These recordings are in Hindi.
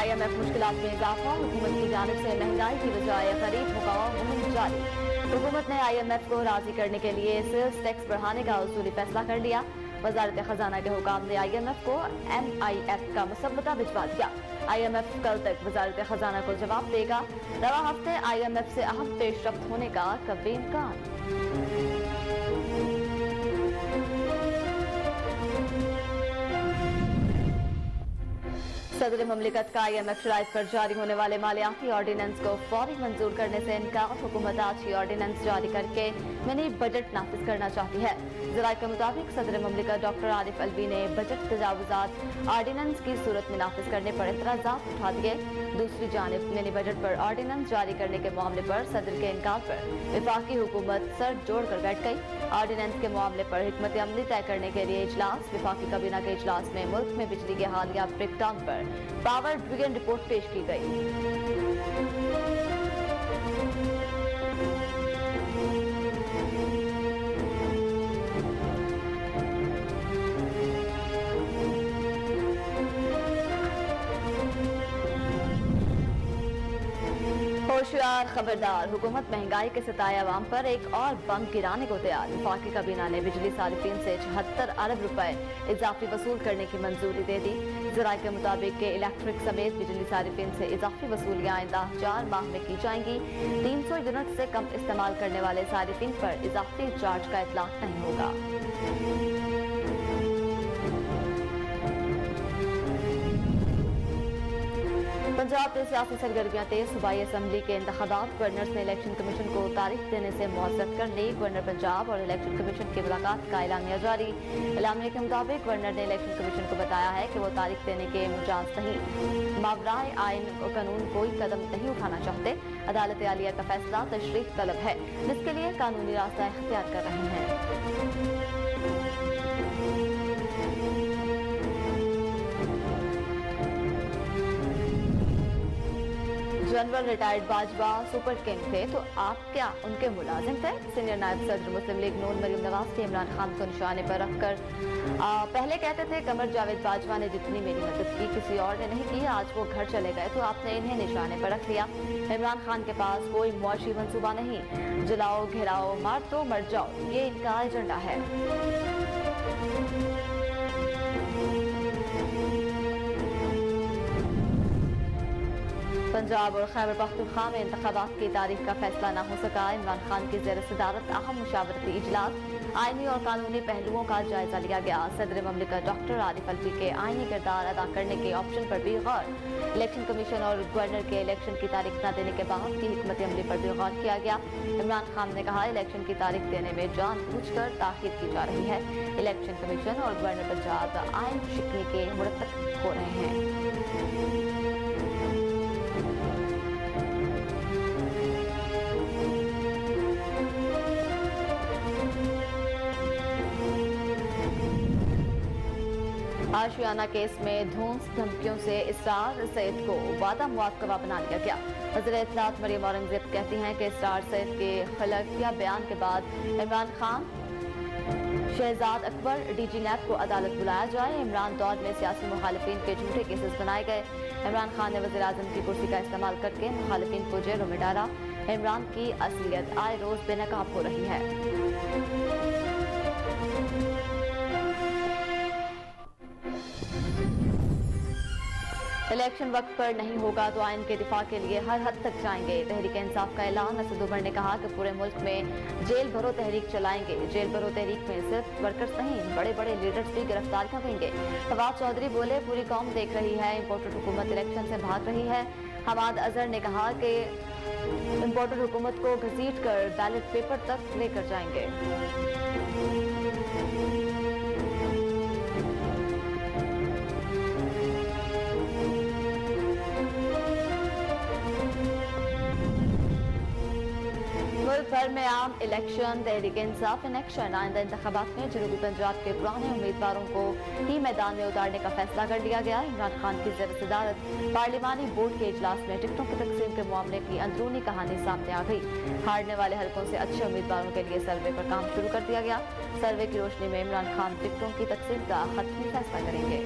IMF मुश्किलात में इजाफा, हुकूमत की जानिब से महंगाई की बजाय खरीद मुकाम मुहिम जारी। हुकूमत ने IMF को राजी करने के लिए सेल्स टैक्स बढ़ाने का उसूली फैसला कर लिया। वजारत खजाना के हुकाम ने IMF को MIF का मुसव्वदा भिजवा दिया। IMF कल तक वजारत खजाना को जवाब देगा। रवा हफ्ते IMF से अहम पेशरफ्त होने का कभी इम्कान। सदर ममलिकत का IMF शराइत पर जारी होने वाले मालियाती ऑर्डिनेंस को फौरी मंजूर करने से इनकार। हुकूमत आज ही ऑर्डिनेंस जारी करके मिनी बजट नाफिज करना चाहती है। ज़राए के मुताबिक सदर ममलिकत डॉक्टर आरिफ अलवी ने बजट तजावुजात ऑर्डिनेंस की सूरत में नाफिज करने पर एतराज़ात उठा दिए। दूसरी जानिब मिनी बजट पर ऑर्डिनेंस जारी करने के मामले पर सदर के इनकार पर विफाकी हुकूमत सर जोड़ कर बैठ गई। ऑर्डिनेंस के मामले पर हिकमत अमली तय करने के लिए इजलास। विफाकी काबीना के इजलास में मुल्क में बिजली के हालिया ब्रेकडाउन पर पावर डिवीजन रिपोर्ट पेश की गई। होशियार खबरदार, हुकूमत महंगाई के सताए अवाम पर एक और बम गिराने को तैयार। वफाकी काबीना ने बिजली सारिफीन से 76 अरब रुपए इजाफी वसूल करने की मंजूरी दे दी। ज़राए के मुताबिक के इलेक्ट्रिक समेत बिजली सारिफीन से इजाफी वसूलियाँ आइंदा 4 माह में की जाएंगी। 300 यूनिट से कम इस्तेमाल करने वाले सारिफीन पर इजाफी चार्ज का इतलाक नहीं होगा। पंजाब में सियासी सरगर्मियां तेज। सूबाई असम्बली के इंतखाबात, गवर्नर ने इलेक्शन कमीशन को तारीख देने से मुआवजत कर ली। गवर्नर पंजाब और इलेक्शन कमीशन की मुलाकात का एलानिया जारी। एलानिया के मुताबिक गवर्नर ने इलेक्शन कमीशन को बताया है कि वो तारीख देने के मुजाज नहीं, मावराए आइन और कानून कोई कदम नहीं उठाना चाहते। अदालत आलिया का फैसला तशरीह तलब है, जिसके लिए कानूनी रास्ता इख्तियार कर रहे हैं। General retired Bajwa super king थे तो आप क्या उनके मुलाजिम थे? सीनियर नायब सदर मुस्लिम लीग नून मरियम नवाज के इमरान खान को निशाने पर रखकर पहले कहते थे कमर जावेद बाजवा ने जितनी मेरी मदद की किसी और ने नहीं की। आज वो घर चले गए तो आपने इन्हें निशाने पर रख लिया। इमरान खान के पास कोई मुआशी मंसूबा नहीं। जलाओ, घेराओ, मार दो, मर जाओ, ये इनका एजेंडा है। पंजाब और खैबर पख्तूनख्वा में इंतखाबात की तारीख का फैसला न हो सका। इमरान खान की ज़ेर सदारत अहम मुशावरती इजलास, आईनी और कानूनी पहलुओं का जायजा लिया गया। सदर ममलिकत डॉक्टर आरिफ अलवी के आईनी किरदार अदा करने के ऑप्शन पर भी गौर। इलेक्शन कमीशन और गवर्नर के इलेक्शन की तारीख न देने के बाद की हिकमत अमली पर भी गौर किया गया। इमरान खान ने कहा इलेक्शन की तारीख देने में जानबूझकर ताखीर की जा रही है। इलेक्शन कमीशन और गवर्नर पंजाब आइन शिकनी के मुरतकब हो रहे हैं। आशियाना केस में धूस धमकियों से इसरार सैयद को वादा मुआवजा बना लिया गया। वज़ीर इत्तलात मरियम औरंगजेब कहती हैं कि इसरार सैयद के खिलाफिया बयान के बाद इमरान खान, शहजाद अकबर, DG नैब को अदालत बुलाया जाए। इमरान दौर में सियासी मुखालिफिन के झूठे केसेस बनाए गए। इमरान खान ने वज़ीर आज़म की कुर्सी का इस्तेमाल करके मुखालिफिन को जेलों में डाला। इमरान की असलियत आए रोज बेनकाब हो रही है। इलेक्शन वक्त पर नहीं होगा तो आइन के दिफा के लिए हर हद तक जाएंगे। तहरीक इंसाफ का ऐलान। असद उमर ने कहा कि पूरे मुल्क में जेल भरो तहरीक चलाएंगे। जेल भरो तहरीक में सिर्फ वर्कर्स नहीं, बड़े बड़े लीडर्स भी गिरफ्तार करेंगे। फवाद चौधरी बोले पूरी कौम देख रही है, इम्पोर्टेड हुकूमत इलेक्शन से भाग रही है। हमाद अजहर ने कहा कि इम्पोर्टेड हुकूमत को घसीट कर बैलेट पेपर तक लेकर जाएंगे। मुल्क भर में आम election, Tehreek Insaf in action. आइंदा इंतखाबात में जनूबी पंजाब के पुराने उम्मीदवारों को ही मैदान में उतारने का फैसला कर लिया गया। इमरान खान की ज़ेर सदारत पार्लिमानी बोर्ड के इजलास में टिकटों की तकसीम के मामले की अंदरूनी कहानी सामने आ गई। हारने वाले हलकों से अच्छे उम्मीदवारों के लिए सर्वे पर काम शुरू कर दिया गया। सर्वे की रोशनी में इमरान खान टिकटों की तकसीम का हतमी फैसला करेंगे।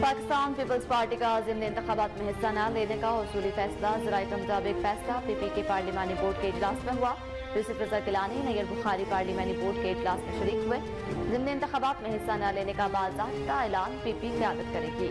पाकिस्तान पीपल्स पार्टी का ज़िमनी इंतखाबात में हिस्सा न लेने का उसूली फैसला। ज़राए के मुताबिक फैसला पीपी के पार्लिमानी बोर्ड के इजलास में हुआ। यूसुफ रजा गिलानी नैयर बुखारी पार्लिमानी बोर्ड के इजलास में शरीक हुए। ज़िमनी इंतखाबात में हिस्सा न लेने का बाज़ाब्ता ऐलान पीपी क़यादत करेगी।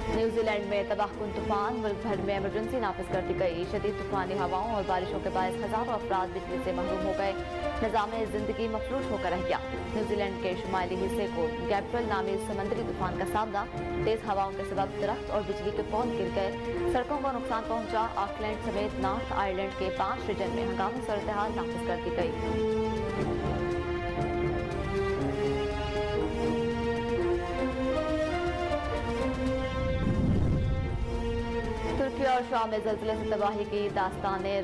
न्यूजीलैंड में तबाहकुन तूफान, मुल्क भर में इमरजेंसी नाफिज कर दी गई। शदीद तूफानी हवाओं और बारिशों के बायस हजारों अफराद बिजली से महरूम हो गए। निज़ाम जिंदगी मफलूज होकर रह गया। न्यूजीलैंड के शुमाली हिस्से को गैब्रियल नामी समुद्री तूफान का सामना। तेज हवाओं के सबब दरख्त और बिजली के पोल गिर गए। सड़कों को नुकसान पहुंचा। ऑकलैंड समेत नॉर्थ आयरलैंड के 5 रीजन में हंगामी सूरत-ए-हाल नाफिज कर दी गई। तुर्की और शाम में जल्जले से तबाही की दास्तानें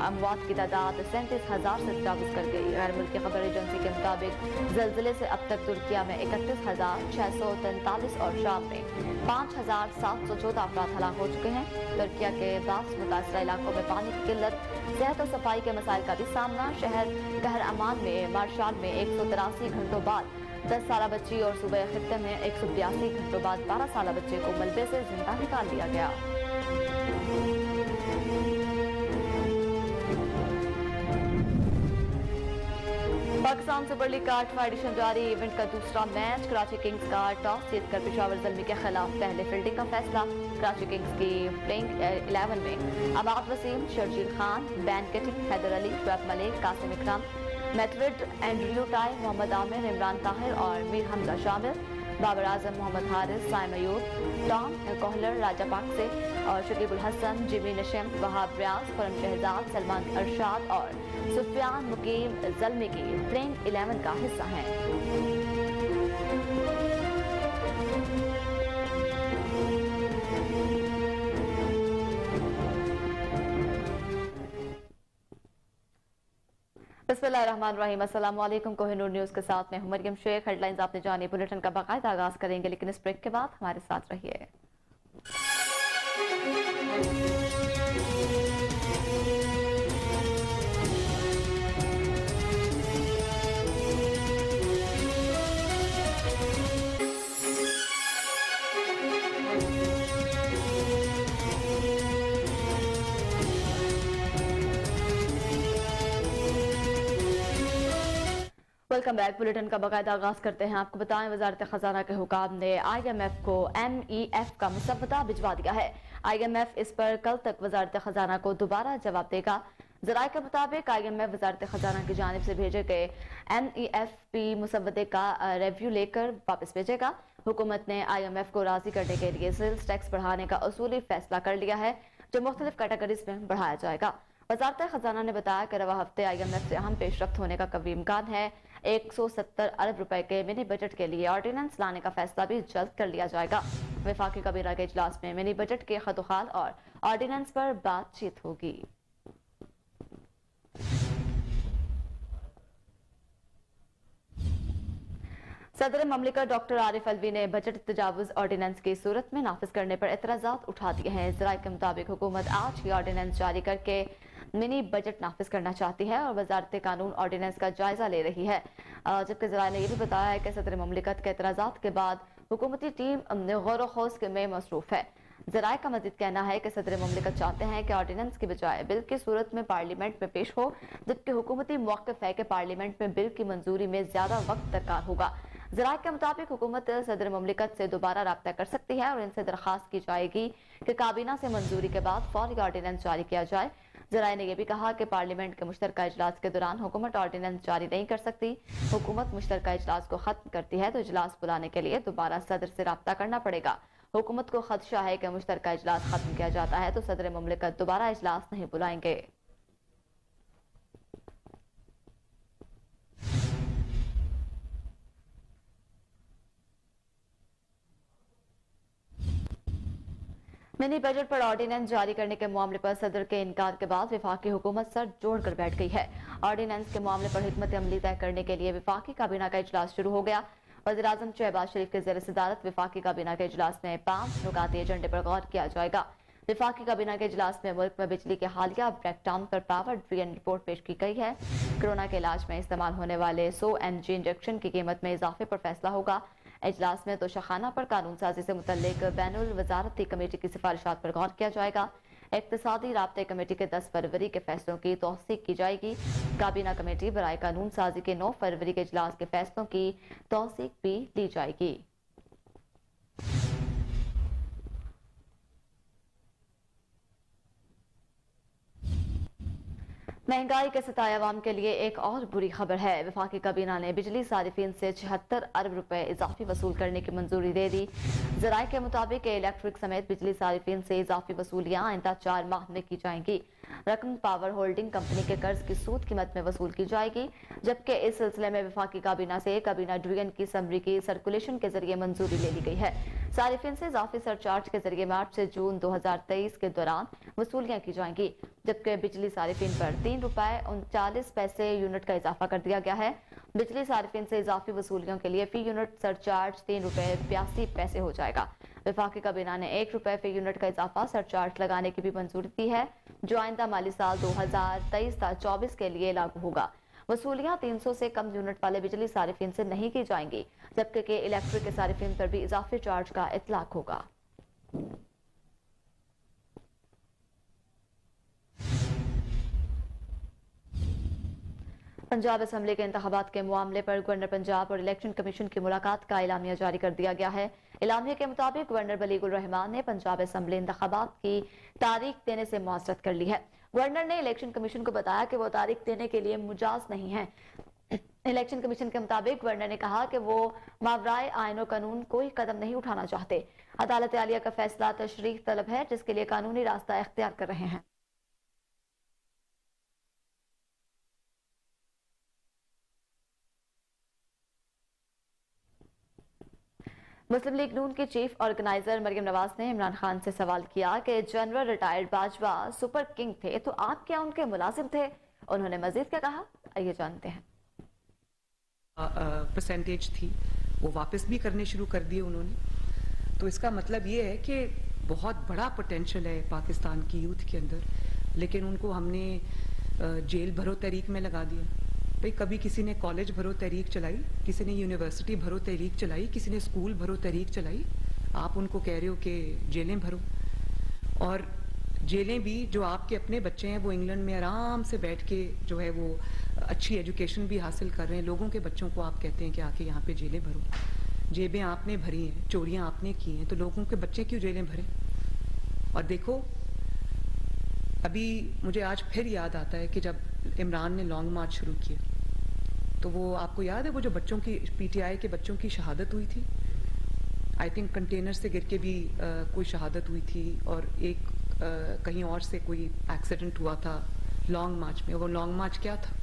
अमवात की तादाद 37,000 से तजावुज कर गई। गैर मुल्की खबर एजेंसी के मुताबिक जल्जले से अब तक तुर्किया में 31,643 और शाम में 5,714 अफराद हलाक हो चुके हैं। तुर्किया के बास मुतासरा इलाकों में पानी की किल्लत, सेहत और सफाई के मसाइल का भी सामना। शहर कहरमान में मार्शाल में 183 घंटों बाद 10 साला बच्ची और सूबे खित्ते में 182 घंटों बाद 12 साला बच्चे को मलबे से जिंदा निकाल दिया गया। पाकिस्तान सुपर लीग का 8वां एडिशन जारी। इवेंट का दूसरा मैच कराची किंग्स का टॉस जीतकर पेशावर ज़ल्मी के खिलाफ पहले फील्डिंग का फैसला। कराची किंग्स की प्लेइंग 11 में अबाद वसीम, शर्जील खान, बैन केटिंग, हैदर अली, शुएब मलिक, कासिम इकराम, मैथविड, एंड्रयू टाई, मोहम्मद आमिर, इमरान ताहिर और मीर हमजा शामिल। बाबर आजम, मोहम्मद हारिस, साइम अयूब, टॉम कोहलर राजा पाक से और शकीब उल हसन, जिमी नशम, वहाब रियाज, खुरम शहजाद, सलमान अरशाद और सुफियान मुकीम ज़ल्मी की प्लेइंग 11 का हिस्सा हैं। बिस्मिल्लाहिर्रहमानिर्रहीम। अस्सलाम वालेकुम। कोहिनूर न्यूज़ के साथ मैं हूं मरियम शेख। हेडलाइंस आपने जानी। बुलेटिन का बाकायदा आगाज करेंगे, लेकिन इस ब्रेक के बाद हमारे साथ रहिए। Welcome back. बुलेटिन का बाकायदा आगाज करते हैं। आपको बताएं, वजारत खजाना के हुकाम ने IMF को MEF का मुसव्वदा भिजवा दिया है। IMF इस पर कल तक वजारत खजाना को दोबारा जवाब देगा। ज़राए के मुताबिक IMF वजारत खजाना की जानिब से भेजे गए NEFP मुसव्वदे का रिव्यू लेकर वापस भेजेगा। हुकूमत ने IMF को राजी करने के लिए सेल्स टैक्स बढ़ाने का उसूली फैसला कर लिया है, जो मुख्तलिफ कैटेगरीज में बढ़ाया जाएगा। वजारत खजाना ने बताया कि रवा हफ्ते IMF से अहम पेशरफ्त होने का कभी इम्कान है। 170 अरब रुपए के मिनी बजट के लिए ऑर्डिनेंस लाने का फैसला भी जल्द कर लिया जाएगा। वफाकी काबीना के इजलास में मिनी बजट के खतोखाल और ऑर्डिनेंस पर बातचीत होगी। सदर ममलिकत डॉक्टर आरिफ अलवी ने बजट तजावुज ऑर्डिनेंस की सूरत में नाफिज करने पर एतराजात उठा दिए हैं। ज़राए के मुताबिक हुकूमत आज ही ऑर्डिनेंस जारी करके मिनी बजट नाफिज करना चाहती है और वजारत कानून ऑर्डिनेंस का जायजा ले रही है। जबकि ज़राए ने यह भी बताया है कि सदर ममलिकत के एतराजात के बाद हुकूमती टीम गौर खोज में मसरूफ है। ज़राए का मज़ीद कहना है कि सदर ममलिकत चाहते हैं कि ऑर्डिनेंस की बजाय बिल की सूरत में पार्लियामेंट में पेश हो, जबकि हुकूमती मौक़िफ़ है कि पार्लियामेंट में बिल की मंजूरी में ज्यादा वक्त दरकार होगा। ज़राए के मुताबिक हुकूमत सदर ममलिकत से दोबारा राब्ता कर सकती है और इनसे दरख्वास्त की जाएगी कि काबीना से मंजूरी के बाद फौरी ऑर्डिनेंस जारी किया जाए। ज़राए ने यह भी कहा कि पार्लियामेंट के मुश्तरका इजलास के दौरान हुकूमत ऑर्डिनेंस जारी नहीं कर सकती। हुकूमत मुश्तरका इजलास को खत्म करती है तो इजलास बुलाने के लिए दोबारा सदर से राब्ता करना पड़ेगा। हुकूमत को खदशा है कि मुश्तरका इजलास खत्म किया जाता है तो सदर ममलिकत दोबारा इजलास नहीं बुलाएंगे। मिनी बजट पर ऑर्डिनेंस जारी करने के मामले पर सदर के इनकार के बाद वफाकी हुकूमत सर जोड़कर बैठ गई है। ऑर्डिनेंस के मामले पर हिकमत अमली तय करने के लिए वफाकी काबीना का इजलास शुरू हो गया। वज़ीर-ए-आज़म शहबाज शरीफ के ज़ेर सदारत वफाकी काबीना के इजलास में 5 नुकाती एजेंडे पर गौर किया जाएगा। वफाकी काबीना के इजलास में मुल्क में बिजली के हालिया ब्रेकडाउन पर पावर ड्रियन रिपोर्ट पेश की गई है। कोरोना के इलाज में इस्तेमाल होने वाले 100 mg इंजेक्शन की कीमत में इजाफे पर फैसला होगा। इजलास में तोशाखाना पर कानून साजी से मुतल्लिक बैनुल वजारती कमेटी की सिफारिशात पर गौर किया जाएगा। इक्तिसादी राब्ते कमेटी के 10 फरवरी के फैसलों की तौसीक की जाएगी। काबीना कमेटी बराए कानून साजी के 9 फरवरी के इजलास के फैसलों की तौसीक भी ली जाएगी। महंगाई के सताए अवाम के लिए एक और बुरी खबर है। वफाकी काबीना ने बिजली सारिफीन से 76 अरब रुपए इजाफी वसूल करने की मंजूरी दे दी। जराये के मुताबिक इलेक्ट्रिक समेत बिजली सारिफीन से इजाफी वसूलियां आइंदा 4 माह में की जाएंगी। रकम पावर होल्डिंग कंपनी के कर्ज की सूद कीमत में वसूल की जाएगी, जबकि इस सिलसिले में वफाकी काबीना से काबीना ड्रियन की समरी की सर्कुलेशन के जरिए मंजूरी ले ली गई है। सारिफीन से इजाफी सरचार्ज के जरिए मार्च से जून 2023 के दौरान वसूलियां की जाएंगी, जबकि बिजली सारिफीन पर 3 रुपए 39 पैसे यूनिट का इजाफा कर दिया गया है। बिजली सारिफीन से इजाफी वसूलियों के लिए फी यूनिट सरचार्ज 3 रुपए 82 पैसे हो जाएगा। वफाकी काबीना ने 1 रुपए फी यूनिट का इजाफा सरचार्ज लगाने की भी मंजूरी दी है, जो आइंदा माली साल 2023-24 के लिए लागू होगा। वसूलियां 300 से कम यूनिट वाले बिजली सारिफीन से नहीं की जाएंगी, जबकि इलेक्ट्रिक के सारिफीन पर भी इजाफी चार्ज का इतलाक होगा। पंजाब असम्बली के इंतखाबात के मामले पर गवर्नर पंजाब और इलेक्शन कमीशन की मुलाकात का एलामिया जारी कर दिया गया है। एलामिया के मुताबिक गवर्नर बलीगुल रहमान ने पंजाब असम्बली इंतखाबात की तारीख देने से मुआसरत कर ली है। गवर्नर ने इलेक्शन कमीशन को बताया कि वो तारीख देने के लिए मुजाज नहीं है। इलेक्शन कमीशन के मुताबिक गवर्नर ने कहा कि वो मावराए आईन और कानून कोई कदम नहीं उठाना चाहते। अदालत आलिया का फैसला तशरीह तलब है, जिसके लिए कानूनी रास्ता इख्तियार कर रहे हैं। मुस्लिम लीग नून के चीफ ऑर्गेनाइजर मरियम नवाज ने इमरान खान से सवाल किया कि general retired Bajwa super king थे तो आप क्या उनके मुलाजिम थे। उन्होंने मजीद क्या कहा, आइए जानते हैं। परसेंटेज थी वो वापस भी करने शुरू कर दिए उन्होंने, तो इसका मतलब ये है कि बहुत बड़ा पोटेंशियल है पाकिस्तान की यूथ के अंदर, लेकिन उनको हमने जेल भरो तहरीक में लगा दिया। भाई कभी किसी ने कॉलेज भरो तहरीक चलाई, किसी ने यूनिवर्सिटी भरो तहरीक चलाई, किसी ने स्कूल भरो तहरीक चलाई, आप उनको कह रहे हो कि जेलें भरो। और जेलें भी जो आपके अपने बच्चे हैं वो इंग्लैंड में आराम से बैठ के जो है वो अच्छी एजुकेशन भी हासिल कर रहे हैं, लोगों के बच्चों को आप कहते हैं कि आके यहाँ पे जेलें भरो। जेबें आपने भरी हैं, चोरियां आपने की हैं, तो लोगों के बच्चे क्यों जेलें भरे। और देखो अभी मुझे आज फिर याद आता है कि जब इमरान ने लॉन्ग मार्च शुरू किया तो वो आपको याद है वो जो बच्चों की पीटीआई के बच्चों की शहादत हुई थी, आई थिंक कंटेनर से गिर के भी कोई शहादत हुई थी, और एक कहीं और से कोई एक्सीडेंट हुआ था लॉन्ग मार्च में। वो लॉन्ग मार्च क्या था,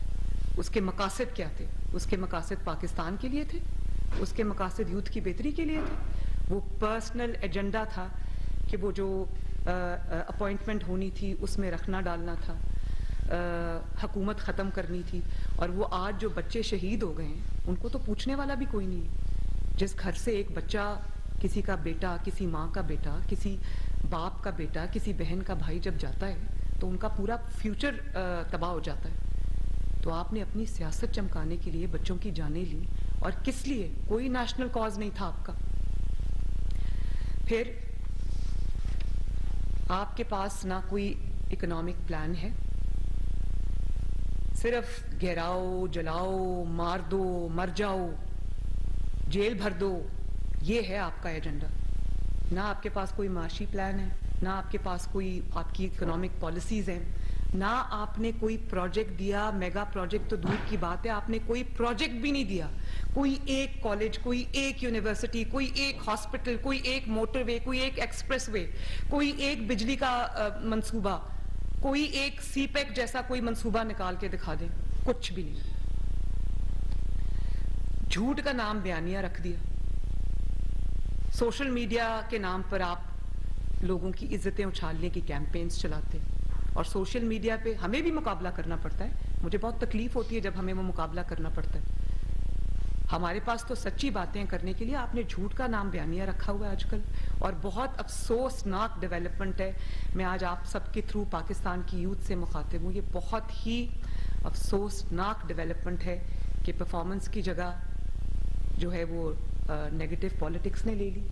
उसके मकासद क्या थे? उसके मकासद पाकिस्तान के लिए थे, उसके मकासद यूथ की बेहतरी के लिए थे। वो पर्सनल एजेंडा था कि वो जो अपॉइंटमेंट होनी थी उसमें रखना डालना था, हुकूमत ख़त्म करनी थी। और वो आज जो बच्चे शहीद हो गए हैं उनको तो पूछने वाला भी कोई नहीं है। जिस घर से एक बच्चा, किसी का बेटा, किसी माँ का बेटा, किसी बाप का बेटा, किसी बहन का भाई जब जाता है तो उनका पूरा फ्यूचर तबाह हो जाता है। तो आपने अपनी सियासत चमकाने के लिए बच्चों की जानें ली, और किस लिए? कोई नेशनल कॉज नहीं था आपका। फिर आपके पास ना कोई इकोनॉमिक प्लान है, सिर्फ घेराओ, जलाओ, मार दो, मर जाओ, जेल भर दो, ये है आपका एजेंडा। ना आपके पास कोई माशी प्लान है, ना आपके पास कोई आपकी इकोनॉमिक पॉलिसीज हैं, ना आपने कोई प्रोजेक्ट दिया। मेगा प्रोजेक्ट तो दूर की बात है, आपने कोई प्रोजेक्ट भी नहीं दिया। कोई एक कॉलेज, कोई एक यूनिवर्सिटी, कोई एक हॉस्पिटल, कोई एक मोटरवे, कोई एक एक्सप्रेसवे, कोई एक बिजली का मंसूबा, कोई एक सीपेक जैसा कोई मंसूबा निकाल के दिखा दें, कुछ भी नहीं। झूठ का नाम बयानिया रख दिया। सोशल मीडिया के नाम पर आप लोगों की इज्जतें उछालने की कैंपेन्स चलाते हैं, और सोशल मीडिया पे हमें भी मुकाबला करना पड़ता है। मुझे बहुत तकलीफ होती है जब हमें वो मुकाबला करना पड़ता है। हमारे पास तो सच्ची बातें करने के लिए आपने झूठ का नाम बयानिया रखा हुआ है आजकल, और बहुत अफसोसनाक डेवलपमेंट है। मैं आज आप सबके थ्रू पाकिस्तान की यूथ से मुखातिब हूँ। ये बहुत ही अफसोसनाक डेवलपमेंट है कि परफॉर्मेंस की जगह जो है वो नेगेटिव पॉलिटिक्स ने ले ली।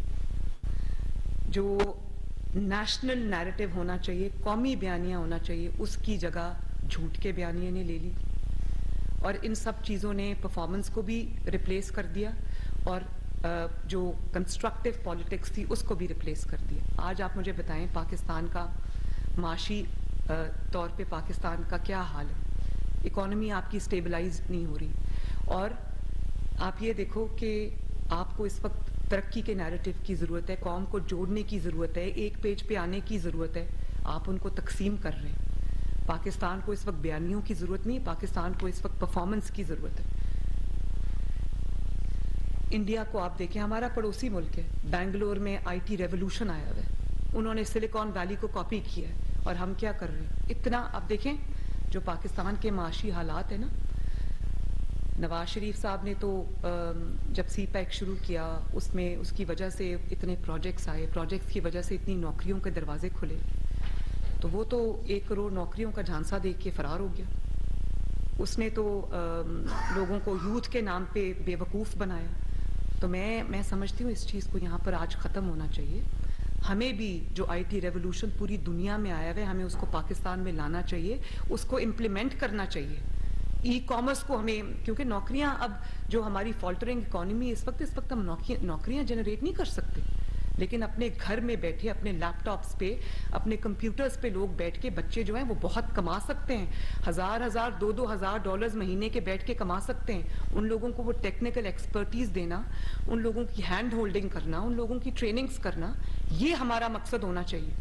जो नेशनल नैरेटिव होना चाहिए, कौमी बयानिया होना चाहिए, उसकी जगह झूठ के बयानिया ने ले ली, और इन सब चीज़ों ने परफॉर्मेंस को भी रिप्लेस कर दिया, और जो कंस्ट्रक्टिव पॉलिटिक्स थी उसको भी रिप्लेस कर दिया। आज आप मुझे बताएं पाकिस्तान का माशी तौर पे पाकिस्तान का क्या हाल है। इकॉनमी आपकी स्टेबलाइज नहीं हो रही, और आप ये देखो कि आपको इस वक्त तरक्की के नैरेटिव की ज़रूरत है, कौम को जोड़ने की ज़रूरत है, एक पेज पे आने की ज़रूरत है, आप उनको तकसीम कर रहे हैं। पाकिस्तान को इस वक्त बयानियों की ज़रूरत नहीं, पाकिस्तान को इस वक्त परफॉर्मेंस की ज़रूरत है। इंडिया को आप देखें, हमारा पड़ोसी मुल्क है, बेंगलोर में आईटी रेवोल्यूशन आया हुआ है, उन्होंने सिलिकॉन वैली को कॉपी किया है, और हम क्या कर रहे हैं? इतना आप देखें जो पाकिस्तान के माशी हालात है ना, नवाज शरीफ साहब ने तो जब सी पैक शुरू किया उसमें उसकी वजह से इतने प्रोजेक्ट्स आए, प्रोजेक्ट्स की वजह से इतनी नौकरियों के दरवाजे खुले, तो वो तो 1 करोड़ नौकरियों का झांसा दे के फरार हो गया। उसने तो लोगों को यूथ के नाम पे बेवकूफ़ बनाया। तो मैं समझती हूँ इस चीज़ को यहाँ पर आज ख़त्म होना चाहिए। हमें भी जो आईटी रेवोल्यूशन पूरी दुनिया में आया है, हमें उसको पाकिस्तान में लाना चाहिए, उसको इम्प्लीमेंट करना चाहिए। ई कॉमर्स को हमें, क्योंकि नौकरियां अब जो हमारी फॉल्टरिंग इकोनॉमी इस वक्त हम नौकरियां जनरेट नहीं कर सकते, लेकिन अपने घर में बैठे अपने लैपटॉप्स पे, अपने कंप्यूटर्स पे लोग बैठ के, बच्चे जो हैं वो बहुत कमा सकते हैं, $1000 $2000 महीने के बैठ के कमा सकते हैं। उन लोगों को वो टेक्निकल एक्सपर्टीज देना, उन लोगों की हैंड होल्डिंग करना, उन लोगों की ट्रेनिंग्स करना, ये हमारा मकसद होना चाहिए।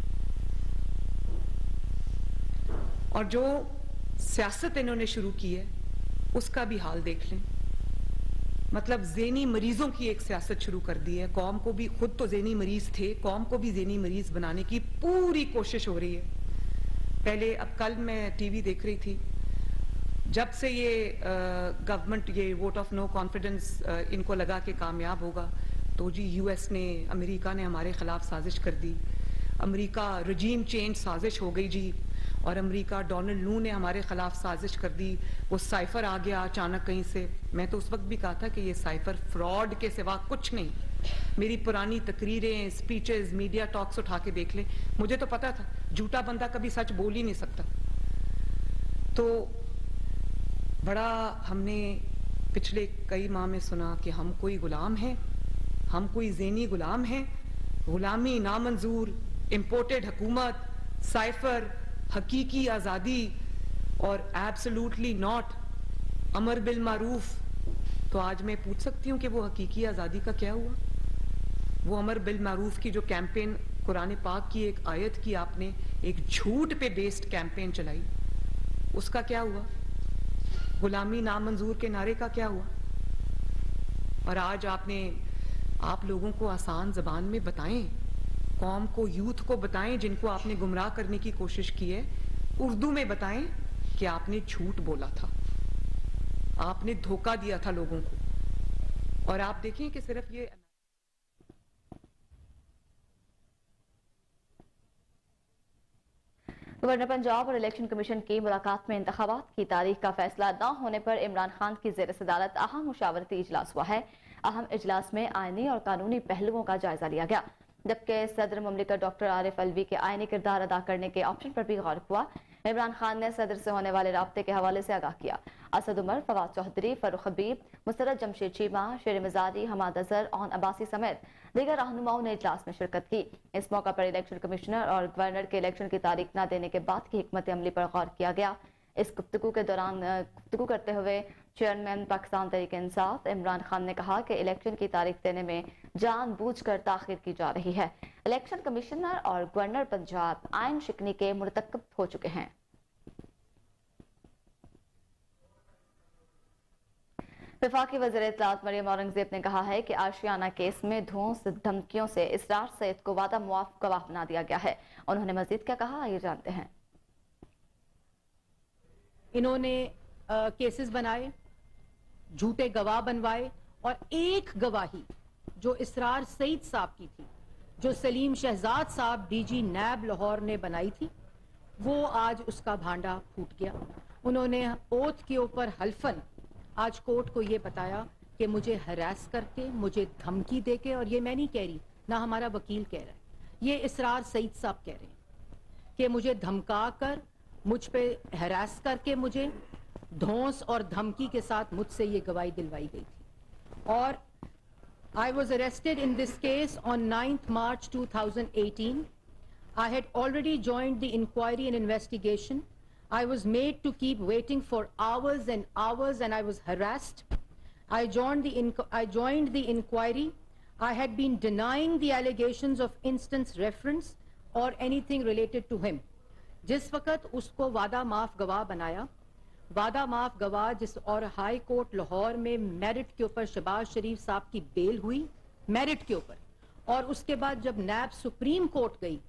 और जो सियासत इन्होंने शुरू की है उसका भी हाल देख लें। मतलब ज़ेनी मरीजों की एक सियासत शुरू कर दी है। कौम को भी, खुद तो ज़ेनी मरीज थे, कौम को भी ज़ेनी मरीज बनाने की पूरी कोशिश हो रही है। पहले, अब कल मैं टीवी देख रही थी, जब से ये गवर्नमेंट ये वोट ऑफ नो कॉन्फिडेंस इनको लगा कि कामयाब होगा, तो जी यूएस ने, अमेरिका ने हमारे खिलाफ साजिश कर दी। अमेरिका रजीम चेंज साजिश हो गई जी, और अमेरिका, डोनाल्ड लू ने हमारे खिलाफ साजिश कर दी। वो साइफर आ गया अचानक कहीं से। मैं तो उस वक्त भी कहा था कि ये साइफर फ्रॉड के सिवा कुछ नहीं। मेरी पुरानी तकरीरें, स्पीचेस, मीडिया टॉक्स उठा के देख लें, मुझे तो पता था झूठा बंदा कभी सच बोल ही नहीं सकता। तो बड़ा हमने पिछले कई माह में सुना कि हम कोई गुलाम हैं, हम कोई ज़ेनी गुलाम हैं, गुलामी नामंजूर, इम्पोर्टेड हुकूमत, साइफर, हकीकी आज़ादी, और एब्सोल्युटली नॉट, अमर बिल मारूफ। तो आज मैं पूछ सकती हूँ कि वो हकीकी आज़ादी का क्या हुआ? वो अमर बिल मारूफ की जो कैंपेन, कुरान पाक की एक आयत की आपने एक झूठ पे बेस्ड कैंपेन चलाई, उसका क्या हुआ? गुलामी नामंजूर के नारे का क्या हुआ? और आज आप लोगों को आसान ज़बान में बताएं, कौम को, यूथ को बताएं जिनको आपने गुमराह करने की कोशिश की है, उर्दू में बताएं कि आपने झूठ बोला था, आपने धोखा दिया था लोगों को। और आप देखें कि सिर्फ ये गवर्नर पंजाब और इलेक्शन कमीशन की मुलाकात में इंतखाबात की तारीख का फैसला न होने पर इमरान खान की ज़ेर सदारत अहम मुशावरती इजलास हुआ है। अहम इजलास में आईनी और कानूनी पहलुओं का जायजा लिया गया, जबकि सदर मुमलिकत डॉक्टर आरिफ अलवी के आईनी किरदार अदा करने के ऑप्शन पर भी गौर हुआ। इमरान खान ने सदर से होने वाले राब्ते के हवाले से आगाह किया। असद उमर, फवाद चौधरी, फरूख हबीब, मुसरत जमशेद चीमा, शेर मिजारी, हमाद अजहर, ओन अब्बासी समेत दीगर रहनुमाओं ने इजलास में शिरकत की। इस मौका पर इलेक्शन कमिश्नर और गवर्नर के इलेक्शन की तारीख न देने के बाद की हिकमत अमली पर गौर किया गया। इस गुफ्तगू के दौरान गुफ्तगू करते हुए चेयरमैन पाकिस्तान तहरीक इंसाफ इमरान खान ने कहा कि इलेक्शन की तारीख देने में जानबूझकर ताखीर की जा रही है। इलेक्शन कमिश्नर और गवर्नर पंजाब आइन शिकनी के मुर्तकब हो चुके हैं। वफाकी वज़ीर इत्तलात मरियम औरंगजेब ने कहा है कि आशियाना केस में धौंस धमकियों से इसरार सैयद को वादा मुआफ गवाह बना दिया गया है। उन्होंने मजीद क्या कहा, आइए जानते हैं। इन्होंने केसेस बनाए, झूठे गवाह बनवाए और एक गवाही जो इसरार सईद साहब की थी, जो सलीम शहजाद साहब डीजी नैब लाहौर ने बनाई थी, वो आज उसका भांडा फूट गया। उन्होंने ओथ के ऊपर हल्फन आज कोर्ट को ये बताया कि मुझे हरास करके, मुझे धमकी देके, और ये मैं नहीं कह रही, ना हमारा वकील कह रहा है, ये इसरार सईद साहब कह रहे हैं कि मुझे धमका कर, मुझ पे हरास करके, मुझे धौंस और धमकी के साथ मुझसे ये गवाही दिलवाई गई थी। और I was arrested in this case on 9th March 2018. I had already joined the inquiry and investigation. I was made to keep waiting for hours and hours, and I was harassed. I joined the inquiry. I had been denying the allegations of instance reference or anything related to him. जिस वक्त उसको वादा माफ गवाह बनाया, वादा माफ गवाह जिस और हाई कोर्ट लाहौर में मेरिट के ऊपर शहबाज शरीफ साहब की बेल हुई, मेरिट के ऊपर, और उसके बाद जब नैब सुप्रीम कोर्ट गई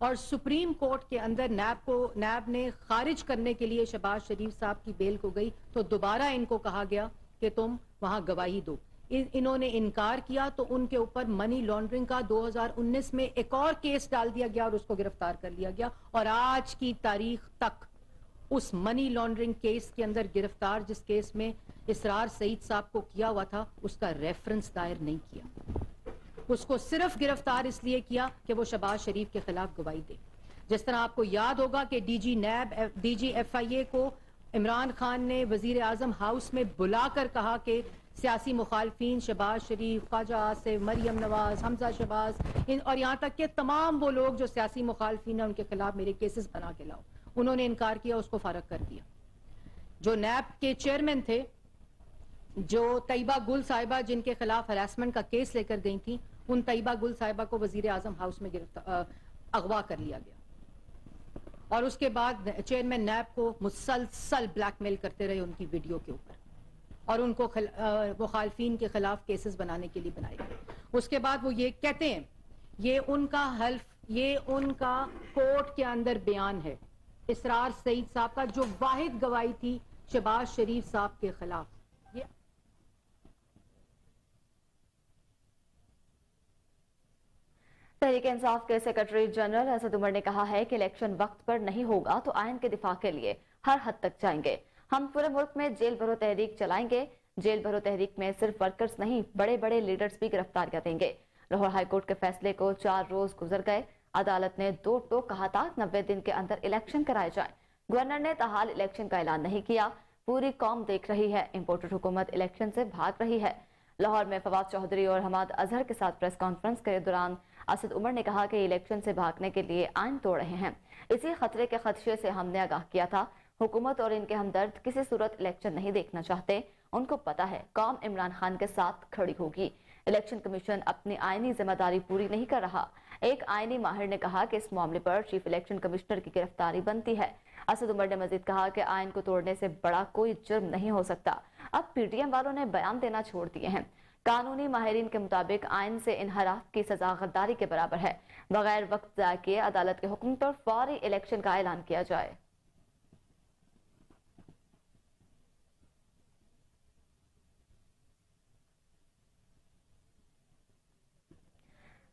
और सुप्रीम कोर्ट के अंदर नैब ने खारिज करने के लिए शहबाज शरीफ साहब की बेल को गई, तो दोबारा इनको कहा गया कि तुम वहां गवाही दो। इन्होंने इनकार किया तो उनके ऊपर मनी लॉन्ड्रिंग का 2019 में एक और केस डाल दिया गया और उसको गिरफ्तार कर लिया गया। और आज की तारीख तक उस मनी लॉन्ड्रिंग केस के अंदर गिरफ्तार, जिस केस में इसरार सईद साहब को किया हुआ था, उसका रेफरेंस दायर नहीं किया। उसको सिर्फ गिरफ्तार इसलिए किया कि वो शहबाज शरीफ के खिलाफ गवाही दे। जिस तरह आपको याद होगा कि डीजी FIA को इमरान खान ने वजीर आजम हाउस में बुलाकर कहा कि सियासी मुखालफिन शहबाज शरीफ, ख्वाजा आसिफ, मरियम नवाज, हमजा शहबाज, और यहाँ तक के तमाम वो लोग जो सियासी मुखालफिन हैं, उनके खिलाफ मेरे केसेस बना के लाओ। उन्होंने इनकार किया, उसको फारग कर दिया। जो नैब के चेयरमैन थे, जो तैयबा गुल साहिबा जिनके खिलाफ हरासमेंट का केस लेकर गई थी, उन तैयबा गुल साहिबा को वजीर आजम हाउस में अगवा कर लिया गया। और उसके बाद चेयरमैन नैब को मुसलसल ब्लैकमेल करते रहे उनकी वीडियो के ऊपर, और उनको मुखालफिन के खिलाफ केसेस बनाने के लिए बनाए गए। उसके बाद वो ये कहते हैं, ये उनका कोर्ट के अंदर बयान है इसरार सईद साहब का, जो वाहिद गवाही थी शहबाज शरीफ साहब के खिलाफ। तहरीक इंसाफ के सेक्रेटरी जनरल असद उमर ने कहा है कि इलेक्शन वक्त पर नहीं होगा तो आयन के दिफा के लिए हर हद तक जाएंगे। हम पूरे मुल्क में जेल भरो तहरीक चलाएंगे। जेल भरो तहरीक में सिर्फ वर्कर्स नहीं, बड़े बड़े लीडर्स भी गिरफ्तारियां देंगे। लाहौर हाईकोर्ट के फैसले को 4 रोज गुजर गए। अदालत ने 2 टोक कहा था 90 दिन के अंदर इलेक्शन कराए जाए। गवर्नर ने ताहाल इलेक्शन का ऐलान नहीं किया। पूरी कौम देख रही है, इम्पोर्टेड हुकूमत इलेक्शन से भाग रही है। लाहौर में फवाद चौधरी और हमाद अजहर के साथ प्रेस कॉन्फ्रेंस के दौरान असद उमर ने कहा कि इलेक्शन से भागने के लिए आइन तोड़ रहे हैं। इसी खतरे के खदशे से हमने आगाह किया था। हुकूमत और इनके हमदर्द किसी सूरत इलेक्शन नहीं देखना चाहते। उनको पता है कौम इमरान खान के साथ खड़ी होगी। इलेक्शन कमीशन अपनी आईनी जिम्मेदारी पूरी नहीं कर रहा। एक आईनी माहिर ने कहा कि इस मामले पर चीफ इलेक्शन कमिश्नर की गिरफ्तारी बनती है। असद उमर ने मजीद कहा कि आइन को तोड़ने से बड़ा कोई जुर्म नहीं हो सकता। अब PTM वालों ने बयान देना छोड़ दिए हैं। कानूनी माहिरीन के मुताबिक आइन से इनहराफ की सजा गद्दारी के बराबर है। बगैर वक्त ज़ाया किए अदालत के हुक्म पर फौरी इलेक्शन का ऐलान किया जाए।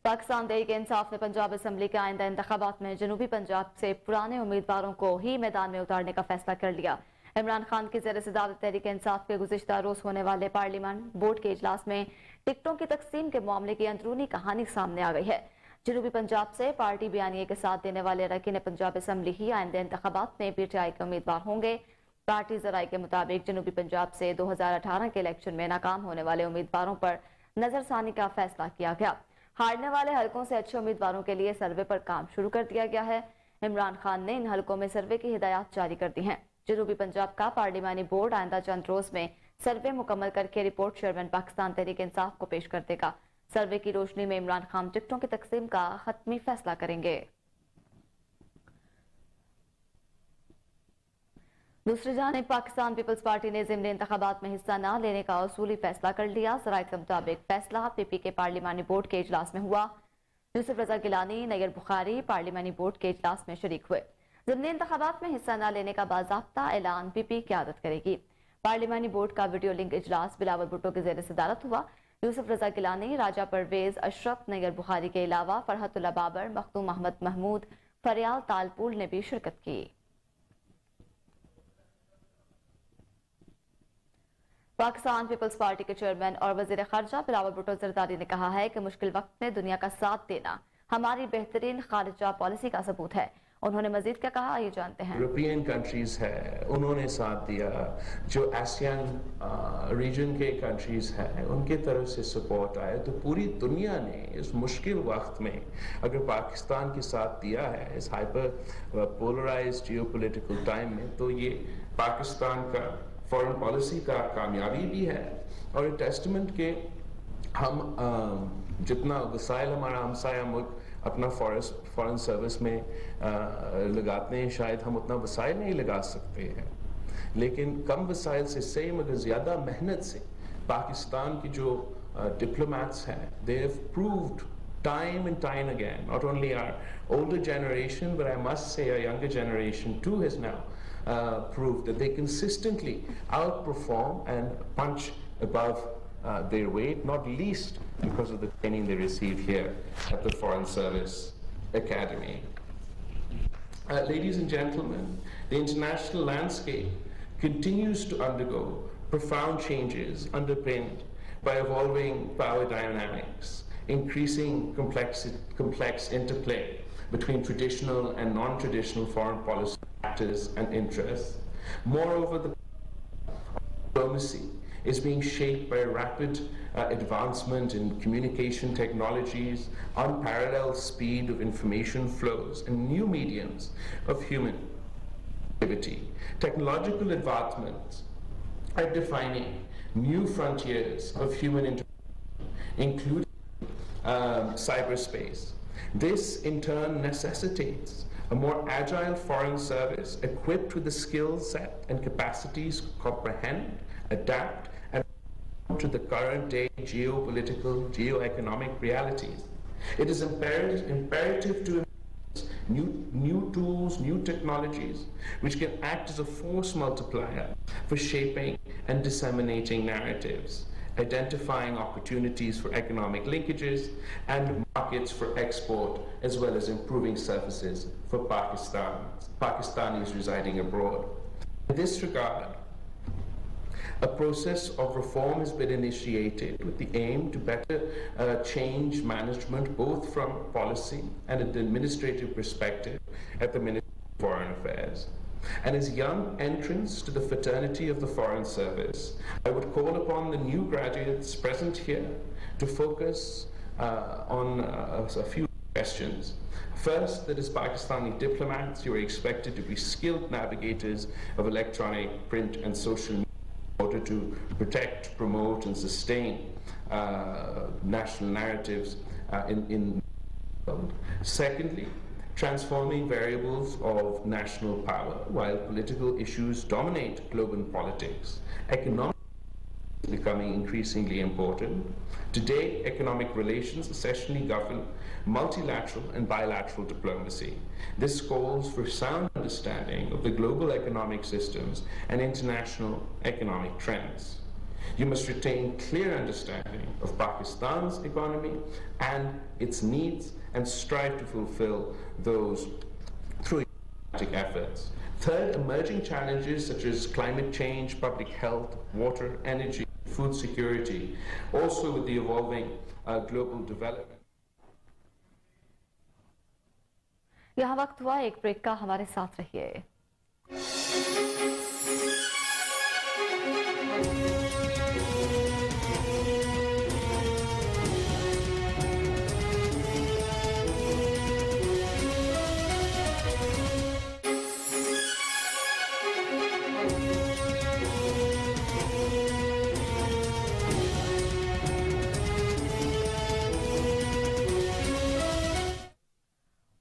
पाकिस्तान तहरीक इंसाफ ने पंजाब असम्बली के आइंदा इंतखाबात में जनूबी पंजाब से पुराने उम्मीदवारों को ही मैदान में उतारने का फैसला कर लिया। इमरान खान की ज़ेर सदारत तहरीक इंसाफ के गुज़िश्ता रोज होने वाले पार्लियामेंट बोर्ड के इजलास में टिकटों की तकसीम के मामले की अंदरूनी कहानी सामने आ गई है। जनूबी पंजाब से पार्टी बयानिए के साथ देने वाले अरकान पंजाब असम्बली ही आइंदा इंतखाबात में PTI के उम्मीदवार होंगे। पार्टी ज़राए के मुताबिक जनूबी पंजाब से 2018 के इलेक्शन में नाकाम होने वाले उम्मीदवारों पर नजरसानी का फैसला किया गया। हारने वाले हलकों से अच्छे उम्मीदवारों के लिए सर्वे पर काम शुरू कर दिया गया है। इमरान खान ने इन हलकों में सर्वे की हिदायत जारी कर दी हैं। जनूबी पंजाब का पार्लिमानी बोर्ड आइंदा चंद रोज में सर्वे मुकम्मल करके रिपोर्ट चेयरमैन पाकिस्तान तहरीक इंसाफ को पेश कर देगा। सर्वे की रोशनी में इमरान खान टिकटों की तकसीम का हतमी फैसला करेंगे। दूसरी जानिब पाकिस्तान पीपल्स पार्टी ने ज़िमनी इंतखाबात में हिस्सा न लेने का उसूली फैसला कर लिया। ज़राइत के मुताबिक फैसला PP के पार्लिमानी बोर्ड के इजलास में हुआ। यूसुफ रजा गिलानी, नैयर बुखारी पार्लिमानी बोर्ड के इजलास में शरीक हुए। ज़िमनी इंतखाबात में हिस्सा न लेने का बाज़ाब्ता ऐलान PP क़यादत करेगी। पार्लिमानी बोर्ड का वीडियो लिंक इजलास बिलावल भुट्टो के जेर सदारत हुआ। यूसुफ रजा गिलानी, राजा परवेज, अशरफ नैयर बुखारी के अलावा फरहतुल्ला बाबर, मखदूम अहमद महमूद, फरियाल तालपुल ने भी शिरकत की। पाकिस्तान पीपल्स पार्टी के चेयरमैन और वजीर खारजा बिलावल भुट्टो जरदारी ने कहा है कि मुश्किल वक्त में दुनिया का साथ देना हमारी बेहतरीन खारिजा पॉलिसी का सबूत है। उन्होंने मजीद क्या कहा, ये जानते हैं। यूरोपियन कंट्रीज है, उन्होंने साथ दिया। जो आसियान रीजन के कंट्रीज हैं, उनके तरफ से सपोर्ट आया। तो पूरी दुनिया ने इस मुश्किल वक्त में अगर पाकिस्तान के साथ दिया है, इस हाइपर पोलराइज्ड जियोपॉलिटिकल टाइम में, तो ये पाकिस्तान का फॉरेन पॉलिसी का कामयाबी भी है और टेस्टमेंट के हम जितना वसाइल हमारा हमसाया मुल्क अपना फॉरेन सर्विस में लगाते हैं, शायद हम उतना वसाइल नहीं लगा सकते हैं, लेकिन कम वसाइल से सही मगर ज़्यादा मेहनत से पाकिस्तान की जो डिप्लोमैट्स हैं, they have proved time and time again, not only our older generation, but I must say our younger generation too has now proved that they consistently outperform and punch above their weight, not least because of the training they receive here at the Foreign Service Academy. Ladies and gentlemen, the international landscape continues to undergo profound changes underpinned by evolving power dynamics, increasing complex interplay between traditional and non-traditional foreign policy actors and interests. Moreover, the diplomacy is being shaped by rapid advancement in communication technologies, unparalleled speed of information flows, and new mediums of human activity. Technological advancements are defining new frontiers of human interaction, including cyberspace. This in turn necessitates a more agile foreign service equipped with the skill set and capacities to comprehend, adapt, and respond to the current day geopolitical, geoeconomic realities. It is imperative to new tools, new technologies, which can act as a force multiplier for shaping and disseminating narratives, identifying opportunities for economic linkages and markets for export, as well as improving services for Pakistanis residing abroad. In this regard, a process of reform has been initiated with the aim to better change management, both from policy and an administrative perspective at the Ministry of Foreign Affairs. And as young entrants to the fraternity of the Foreign Service, I would call upon the new graduates present here to focus on a few questions. First, that as Pakistani diplomats, you are expected to be skilled navigators of electronic, print, and social media in order to protect, promote, and sustain national narratives in the world. Secondly, transforming variables of national power. While political issues dominate global politics, economic is becoming increasingly important. Today, economic relations essentially govern multilateral and bilateral diplomacy. This calls for sound understanding of the global economic systems and international economic trends. You must retain clear understanding of Pakistan's economy and its needs and strive to fulfill those through diplomatic efforts. Third, emerging challenges such as climate change, public health, water, energy, food security, also with the evolving global development. यहाँ वक्त हुआ एक ब्रेक का, हमारे साथ रहिए।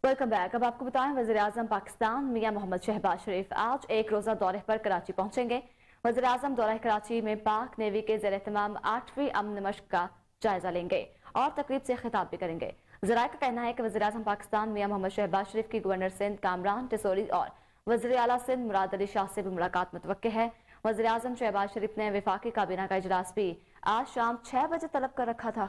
Welcome back. अब आपको बताएं, वज़ीर आज़म पाकिस्तान मियां मोहम्मद शहबाज शरीफ आज एक रोज़ा दौरे पर कराची पहुंचेंगे। वज़ीर आज़म दौरा कराची में पाक नेवी के ज़ेर एहतमाम 8वीं अमन मश्क का जायजा लेंगे और तकरीब से खिताब भी करेंगे। ज़राए का कहना है कि वज़ीर आज़म पाकिस्तान मियां मोहम्मद शहबाज शरीफ की गवर्नर सिंध कामरान टिसोरी और वज़ीर आला सिंध मुराद अली शाह से भी मुलाकात मुतवक्के है। वज़ीर आज़म शहबाज शरीफ ने वफाकी काबीना का इजलास भी आज शाम 6 बजे तलब कर रखा था।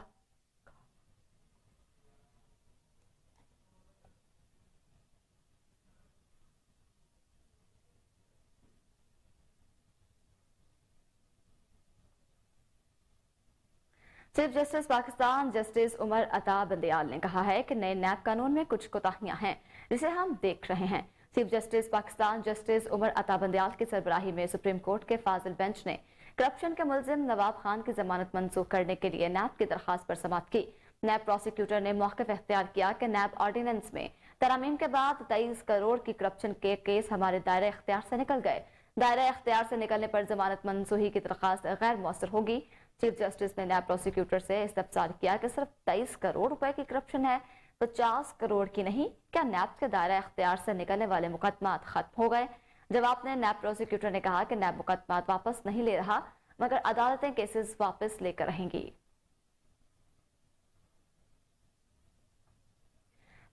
Chief justice Pakistan justice Umar Ata Bandial ने कहा है कि नए नैब कानून में कुछ कोताहियां हैं जिसे हम देख रहे हैं। Chief justice Pakistan justice Umar Ata Bandial की सरबराही में सुप्रीम कोर्ट के फाजिल बेंच ने करप्शन के मुलजिम नवाब खान की जमानत मंसूख करने के लिए नैब की दरखास्त पर समाअत की। नैब प्रोसिक्यूटर ने मौक़िफ़ इख्तियार किया कि नैब ऑर्डिनेंस में तरमीम के बाद 23 करोड़ की करप्शन के केस हमारे दायरे इख्तियार से निकल गए। दायरा इख्तियार से निकलने पर जमानत मंसूखी की दरखास्त गैर मौसर होगी। चीफ जस्टिस ने नैब प्रोसिक्यूटर से इस्तफसार किया कि सिर्फ 23 करोड़ रुपए की करप्शन है, 50 करोड़ की नहीं। क्या नैब के दायरा इख्तियार से निकलने वाले मुकदमात खत्म हो गए? जवाब में नैब प्रोसिक्यूटर ने कहा कि नैब मुकदमात वापस नहीं ले रहा, मगर अदालतें केसेस वापस लेकर रहेंगी।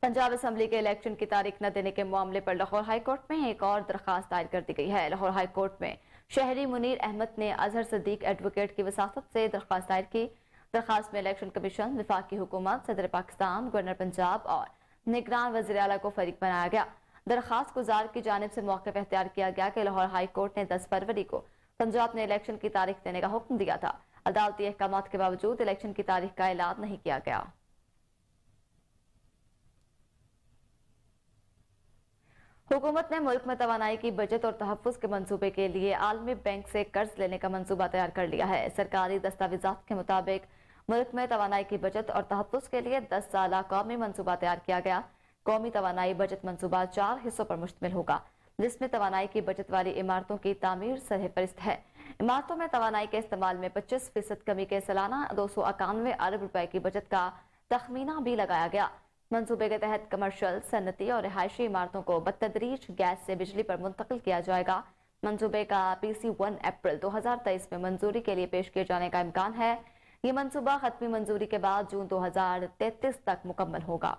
पंजाब असेंबली के इलेक्शन की तारीख न देने के मामले पर लाहौर हाईकोर्ट में एक और दरखास्त दायर कर दी गई है। लाहौर हाईकोर्ट में शहरी मुनीर अहमद ने अजहर सदीक एडवोकेट की वसातत से दरखास्त दायर की। दरखास्त में इलेक्शन कमीशन, वफाकी हुकूमत, सदर पाकिस्तान, गवर्नर पंजाब और निगरान वज़ीर आला को फरीक बनाया गया। दरखास्त गुजार की जानिब से मौक़िफ़ इख्तियार किया गया कि लाहौर हाईकोर्ट ने 10 फरवरी को पंजाब ने इलेक्शन की तारीख देने का हुक्म दिया था। अदालती अहकामात के बावजूद इलेक्शन की तारीख का ऐलान नहीं किया गया। हुकूमत ने मुल्क में तवानाई की बचत और तहफ़्फ़ुज़ के मंसूबे के लिए आलमी बैंक से कर्ज लेने का मंसूबा तैयार कर लिया है। सरकारी दस्तावेज़ात के मुताबिक मुल्क में तवानाई की बचत और तहफ़्फ़ुज़ के लिए 10 साला कौमी मंसूबा तैयार किया गया। कौमी तवानाई बचत मंसूबा 4 हिस्सों पर मुश्तमिल होगा, जिसमें तवानाई की बचत वाली इमारतों की तामीर सरहफरिस्त है। इमारतों में तवानाई के इस्तेमाल में 25% कमी के सालाना 291 अरब रुपए की बचत का तखमीना भी लगाया गया। मंसूबे के तहत कमर्शियल, सन्नती और रिहायशी इमारतों को बतदरीज गैस से बिजली पर मुंतकिल किया जाएगा। मंसूबे का PC1 अप्रैल 2023 में मंजूरी के लिए पेश किए जाने का इम्कान है। ये मंसूबा खत्मी मंजूरी के बाद जून 2033 तक मुकम्मल होगा।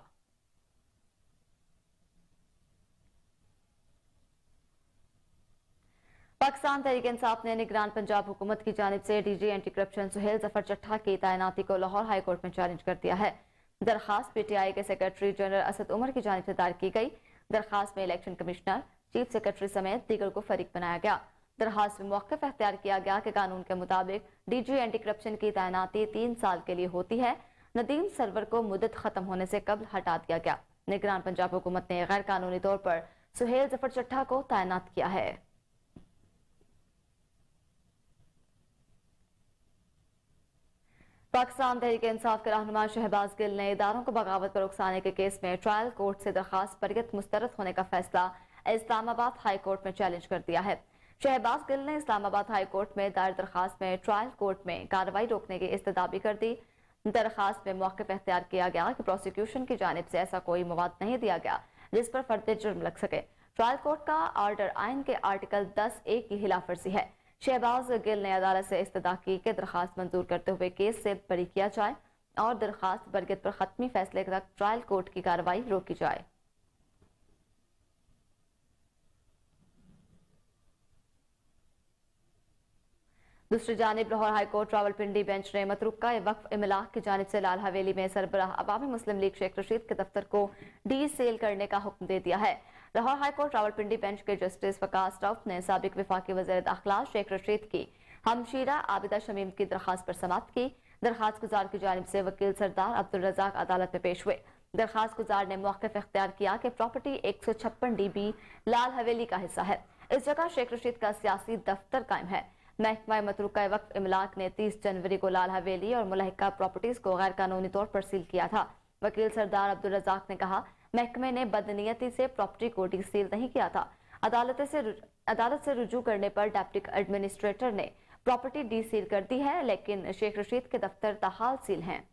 पाकिस्तान तहरीक इंसाफ ने निगरान पंजाब हुकूमत की जानिब से DG anti corruption Suhail Zafar Chattha की तैनाती को लाहौर हाईकोर्ट में चैलेंज कर दिया है। दरखास्त PTI के सेक्रेटरी जनरल असद उमर की जानिब से दायर की गई। दरखास्त में इलेक्शन कमिश्नर, चीफ सेक्रेटरी समेत दीगर को फरीक बनाया गया। दरखास्त में मौक़िफ़ इख्तियार किया गया कि कानून के मुताबिक DG एंटी करप्शन की तैनाती 3 साल के लिए होती है। नदीम सरवर को मुद्दत खत्म होने से कबल हटा दिया गया। निगरान पंजाब हुकूमत ने गैर कानूनी तौर पर सुहेल जफर चट्ठा को तैनात किया है। पाकिस्तान तहरीक इंसाफ के रहनुमा शहबाज गिल ने इदारों को बगावत पर उकसाने के केस में ट्रायल कोर्ट से दरखास्त बरियत मुस्तरद होने का फैसला इस्लामाबाद हाई कोर्ट में चैलेंज कर दिया है। शहबाज गिल ने इस्लामाबाद हाई कोर्ट में दायर दरखास्त में ट्रायल कोर्ट में कार्रवाई रोकने की इस्तदा भी कर दी। दरखास्त में मौक़िफ़ इख्तियार किया गया कि प्रोसिक्यूशन की जानिब से ऐसा कोई मवाद नहीं दिया गया जिस पर फर्द जुर्म लग सके। ट्रायल कोर्ट का ऑर्डर आइन के आर्टिकल 10A की खिलाफवर्जी है। शहबाज गिल ने अदालत से इस्तदा की कि दरखास्त मंजूर करते हुए केस से बरी किया जाए और दरखास्त बरगत पर खत्मी फैसले तक ट्रायल कोर्ट की कार्रवाई रोकी जाए। दूसरी जानिब लाहौर हाईकोर्ट रावलपिंडी बेंच ने मतरूका वक्फ इमलाक की जानिब से लाल हवेली में सरबराह अवामी मुस्लिम लीग शेख रशीद के दफ्तर को डीसेल करने का हुक्म दे दिया है। लाहौर हाईकोर्ट रावलपिंडी बेंच के जस्टिस वकास रऊफ ने साबिक वफाकी वज़ीर दाखिला शेख रशीद की हमशीरा आबिदा शमीम की दरखास्त पर समाअत की। दरखास्त गुजार की जानिब से वकील सरदार अब्दुल रज़ाक अदालत में पेश हुए। दरखास्त गुजार ने मौक़िफ़ इख्तियार किया कि प्रॉपर्टी 156 DB लाल हवेली का हिस्सा है। इस जगह शेख रशीद का सियासी दफ्तर कायम है। महकमा मतरूका वक्फ इमलाक ने 30 जनवरी को लाल हवेली और मुलहिका प्रॉपर्टीज को गैर कानूनी तौर पर सील किया था। वकील सरदार अब्दुल रज़ाक ने कहा, महकमे ने बदनीयती से प्रॉपर्टी को डीसील नहीं किया था। अदालत से रुजू करने पर डिप्टी एडमिनिस्ट्रेटर ने प्रॉपर्टी डीसील कर दी है, लेकिन शेख रशीद के दफ्तर ताहाल सील हैं।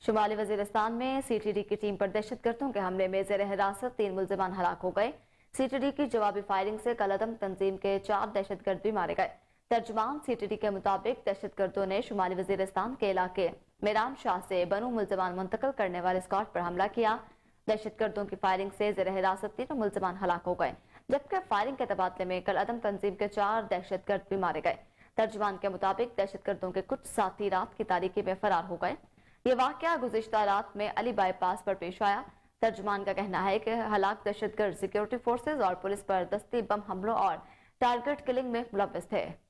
शुमाली वजीरिस्तान में CTD की टीम पर दहशतगर्दों के हमले में ज़ेर हिरासत 3 मुल्ज़िमान हलाक हो गए। CTD की जवाबी फायरिंग से कलअदम तंजीम के 4 दहशतगर्द भी मारे गए। तर्जुमान CTD के मुताबिक दहशतगर्दों ने शुमाली वजीरिस्तान के इलाके मेरान शाह से बनू मुल्ज़िमान मुंतकिल करने वाले स्क्वाड पर हमला किया। दहशतगर्दों की फायरिंग से ज़ेर हिरासत 3 मुल्ज़िमान हलाक हो गए, जबकि फायरिंग के तबादले में कल अदम तंजीम के 4 दहशतगर्द भी मारे गए। तर्जुमान के मुताबिक दहशतगर्दों के कुछ साथी रात की तारीकी में फरार हो गए। ये वाकया गुज़िश्ता रात में अली बाईपास पर पेश आया। तर्जुमान का कहना है कि हलाक दहशतगर्द सिक्योरिटी फोर्सेज और पुलिस पर दस्ती बम हमलों और टारगेट किलिंग में मुलव्वस थे।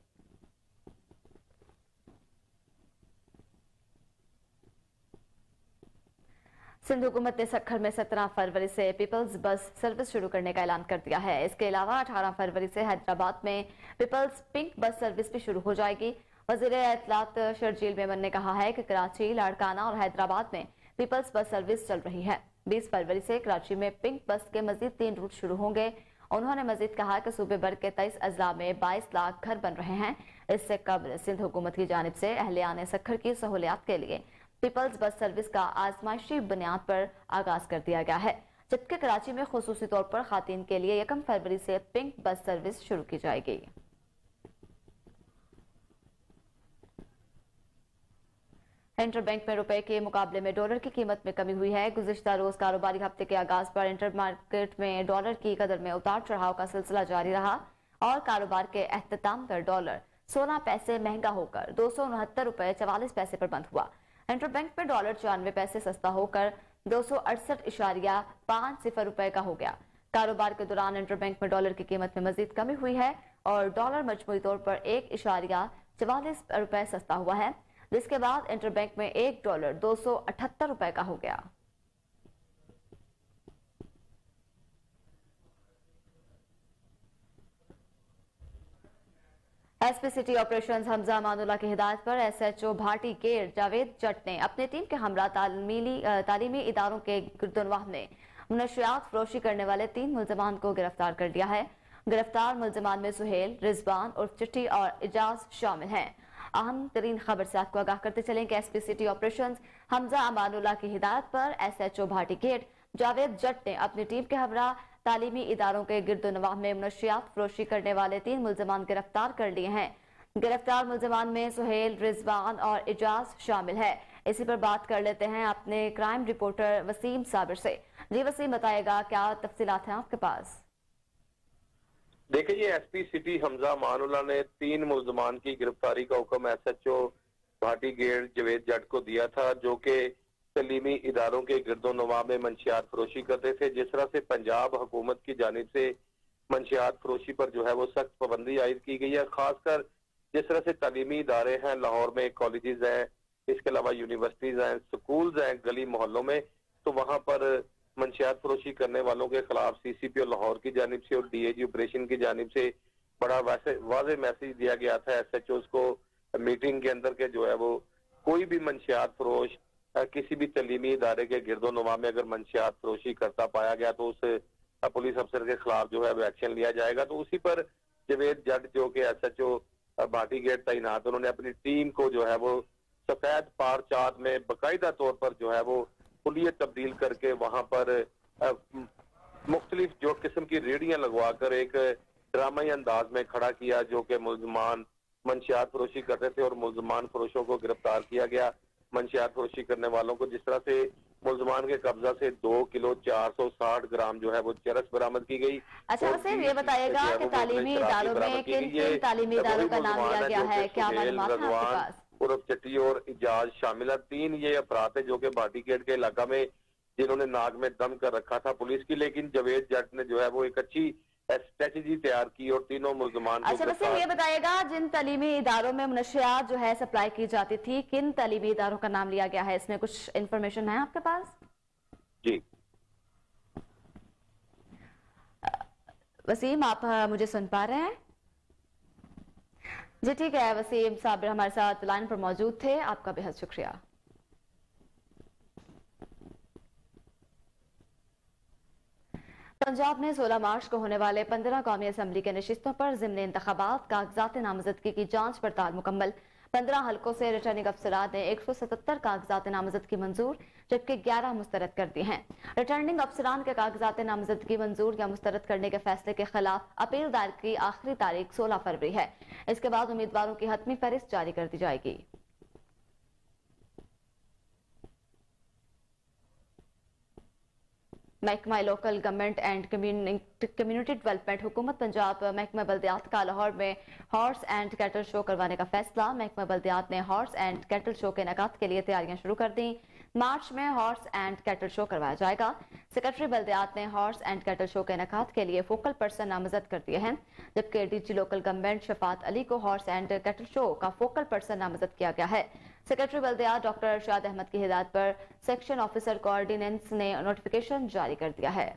सिंध हुकूमत ने सक्खर में 17 फरवरी से पीपल्स बस सर्विस शुरू करने का ऐलान कर दिया है। इसके अलावा 18 फरवरी से हैदराबाद में पीपल्स पिंक बस सर्विस भी शुरू हो जाएगी। वज़ीर इत्तलात शर्जील मेमन ने कहा है कि कराची, लाड़काना और हैदराबाद में पीपल्स बस सर्विस चल रही है। 20 फरवरी से कराची में पिंक बस के मजीद 3 रूट शुरू होंगे। उन्होंने मजीद कहा कि सूबे भर के 23 अजला में 22 लाख घर बन रहे हैं। इससे कबल सिंध हुकूमत की जानिब से अहलियान सक्खर की सहूलियात के लिए पीपल्स बस सर्विस का आजमाइशी बुनियाद पर आगाज कर दिया गया है, जबकि कराची में खुसूसी तौर पर खातीन के लिए 1 फरवरी से पिंक बस सर्विस शुरू की जाएगी। इंटरबैंक में रुपए के मुकाबले में डॉलर की कीमत में कमी हुई है। गुज़िश्ता रोज कारोबारी हफ्ते के आगाज पर इंटर मार्केट में डॉलर की कदर में उतार चढ़ाव का सिलसिला जारी रहा और कारोबार के एख्तिताम पर डॉलर 16 पैसे महंगा होकर 269 रुपए 44 पैसे पर बंद हुआ। इंटरबैंक में डॉलर 94 पैसे सस्ता होकर 268.50 रुपए का हो गया। कारोबार के दौरान इंटरबैंक में डॉलर की कीमत में मजीद कमी हुई है और डॉलर मजमूई तौर पर 1.44 रुपए सस्ता हुआ है, जिसके बाद इंटरबैंक में $1 278 रुपए का हो गया। SP city operations Hamza Amanullah की हिदायत पर SHO भाटी गेर जावेद जट ने अपनी टीम के हमरा तालीमी इदारों के गिरदोनवाह में नशियात फरोशी करने वाले 3 मुल्ज़िमान को गिरफ्तार कर लिया है। गिरफ्तार मुल्ज़िमान में सुहेल, रिजवान उर्फ चिट्टी और इजाज शामिल हैं। अहम तरीन खबर से आपको आगाह करते चलें कि SP city operations Hamza Amanullah की हिदायत पर SHO भाटी गेट जावेद जट ने अपनी टीम के हमरा तालीमी इदारों के गिरदोनवाह में नशियात फरोशी करने वाले 3 मुल्ज़िमान गिरफ्तार कर लिए हैं। गिरफ्तार मुल्ज़िमान में सुहेल, रिजवान और इजाज शामिल है। इसी पर बात कर लेते हैं अपने क्राइम रिपोर्टर वसीम साबिर से। जी वसीम, बताएगा क्या तफसीलात हैं आपके पास? देखिए, ये एसपी सिटी हमजा अमानुल्लाह ने 3 मुल्ज़िमान की गिरफ्तारी का हुक्म SHO भाटी गेट जावेद जट को दिया था, जो कि तलीमी इदारों के गिरदोनवाह में मंशियात फरोशी करते थे। जिस तरह से पंजाब हुकूमत की जानिब से मंशियात फरोशी पर जो है वो सख्त पाबंदी आयद की गई है। खासकर जिस तरह से तालीमी इदारे हैं, लाहौर में कॉलेजेस हैं, इसके अलावा यूनिवर्सिटीज हैं, स्कूल्स हैं गली मोहल्लों में, तो वहाँ पर मंशियात फरोशी करने वालों के खिलाफ CCPO लाहौर की जानिब से और DAG ऑपरेशन की जानिब से बड़ा वाज़ेह मैसेज दिया गया था SHOs को मीटिंग के अंदर के जो है वो कोई भी मंशियात फरोश किसी भी तलीमी इदारे के गिरदोनवाह में अगर मंशियात फरोशी करता पाया गया तो उस पुलिस अफसर के खिलाफ जो है वो एक्शन लिया जाएगा। तो उसी पर जावेद जट जो कि SHO भाटी गेट तैनात, उन्होंने अपनी टीम को जो है वो सफेद पार चार्ट में बाकायदा तौर पर जो है वो हुलियत तब्दील करके वहां पर मुख्तलिफ जो किस्म की रेडियां लगवा कर एक ड्रामाई अंदाज में खड़ा किया, जो कि मुल्ज़िमान मंशियात फरोशी करते थे और मुल्ज़िमान फरोशों को गिरफ्तार किया गया। मंशियात फरोशी करने वालों को जिस तरह से मुल्ज़िमान के कब्जा से 2 किलो 460 ग्राम जो है वो चरस बरामद की गई। अच्छा वसीम, ये बताइएगा कि तालीमी इदारों में किन तालीमी इदारों का नाम लिया गया है, क्या मालूमात है आपके पास? उर्फ चिट्टी और इजाज शामिल है। 3 ये अफराद है जो कि भाटी गेट के इलाका में जिन्होंने नाक में दम कर रखा था पुलिस की, लेकिन जावेद जट ने जो है वो एक अच्छी स्ट्रेटजी तैयार की और तीनों मुल्ज़िमान को। अच्छा वसीम, ये बताइएगा जिन तालीमी इदारों में नशियात जो है सप्लाई की जाती थी, किन तालीमी इदारों का नाम लिया गया है? इसमें कुछ इन्फॉर्मेशन है आपके पास? जी वसीम, आप मुझे सुन पा रहे हैं? जी ठीक है, वसीम साबिर हमारे साथ लाइन पर मौजूद थे, आपका बेहद शुक्रिया। पंजाब में 16 मार्च को होने वाले 15 कौमी असम्बली के नशिस्तों पर ज़िम्नी इंतखाबात कागजात नामजदगी की जांच पड़ताल मुकम्मल। 15 हल्कों से रिटर्निंग अफसरात ने 177 कागजात नामजदगी मंजूर जबकि 11 मुस्तरद कर दिए हैं। रिटर्निंग अफसरान के कागजात नामजदगी मंजूर या मुस्तरद करने के फैसले के खिलाफ अपील दायर की आखिरी तारीख 16 फरवरी है। इसके बाद उम्मीदवारों की हतमी फहरिस्त जारी कर दी जाएगी। महकमा local government and community development हुकूमत पंजाब महकमा बल्दियात का लाहौर में हॉर्स एंड कैटल शो करवाने का फैसला। महकमा बल्दियात ने हॉर्स एंड कैटल शो के इनेकात के लिए तैयारियां शुरू कर दी। मार्च में हॉर्स एंड कैटल शो करवाया जाएगा। सेक्रेटरी बल्दियात ने हॉर्स एंड कैटल शो के इनेकात के लिए फोकल पर्सन नामजद कर दिए हैं, जबकि DG local government Shafat Ali को हॉर्स एंड कैटल शो का फोकल पर्सन नामजद किया गया है। सेक्रेटरी बल्दियात डॉक्टर अरशाद अहमद की हिदायत पर सेक्शन ऑफिसर कोऑर्डिनेंस ने नोटिफिकेशन जारी कर दिया है।